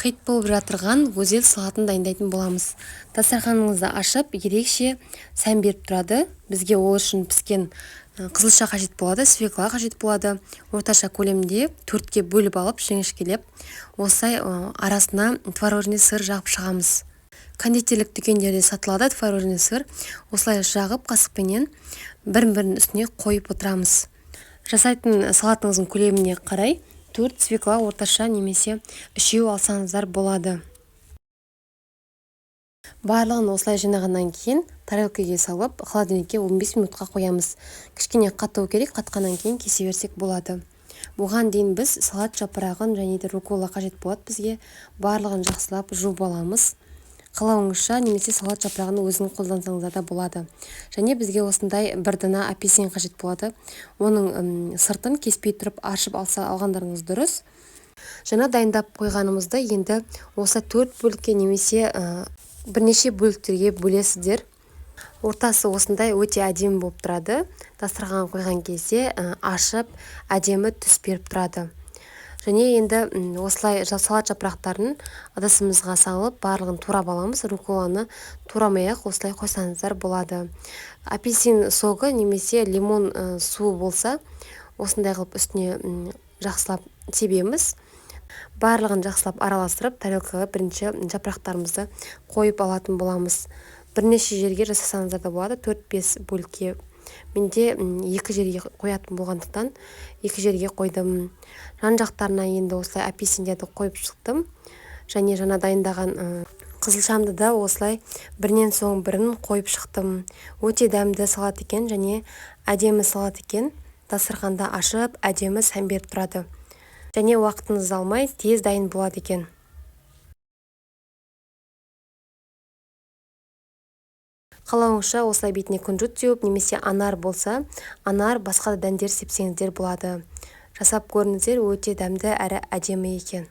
хит болып жатырған гүзел салатын дайындайтын боламыз. Дастарханыңызды ашып, ерекше сән беріп тұрады. Бізге ол үшін піскен қызылша қажет болады, свекла қажет болады. Орташа көлемде 4-ке бөліп алып, жіңішкелеп, осылай арасына творожный сыр жағып шығамыз. Кондитерлік дүкендерде сатылады творожный сыр. Осылай жағып қасықпенен бірін-бірінің үстіне қойып отырамыз. Жасайтын салатыңыздың көлеміне қарай 4 свекла орташа немесе 3 алсаңыздар болады. Барлығын осылай жинағаннан кейін тарелкаға салып, холодильникке 15 минутқа қоямыз. Кішкене қату керек, қатқаннан кейін кесе берсек болады. Бұған дейін біз салат жапырағын және де рукола қажет болады бізге. Барлығын жақсылап жуып аламыз. Қалауыңызша немесе салат жапырағын өзің қолдансаңыздар да болады. Және бізге осындай бір дана апельсин қажет болады. Оның сыртын кеспей тұрып ашып алғандарыңыз дұрыс. Жаңа дайындап қойғанымызды енді осы 4 бөлікке немесе бірнеше бөліктерге бөлесіздер. Ортасы осындай өте әдемі болып тұрады. Дастарханға қойған кезде ашып әдемі түс беріп тұрады. Және енді осылай салат жапырақтарын ыдысымызға салып, барлығын турап аламыз. Руколаны турамай-ақ осылай қойсаңыздар болады. Апельсин соғы немесе лимон суы болса, осындай қылып үстіне жақсылап себеміз. Барлығын жақсылап араластырып, тарелкаға бірінші жапырақтарымызды қойып алатын боламыз. Бірнеше жерге жасасаңыздар да болады, 4-5 бөлікке. Менде 2 жерге қоятын болғандықтан 2 жерге қойдым. Жан жақтарына енді осылай апельсиндерді қойып шықтым. Және жаңа дайындаған қызылшамды да осылай бірінен соң бірін қойып шықтым. Өте дәмді салат екен және әдемі салат екен. Дастарханда ашып, әдемі сән беріп тұрады. Және уақытыңызды алмай тез дайын болады екен. Қалауыңызша осылай бетіне күнжіт сеуіп, немесе анар болса, анар басқа да дәндер сепсеңіздер болады. Жасап көріңіздер, өте дәмді әрі әдемі екен.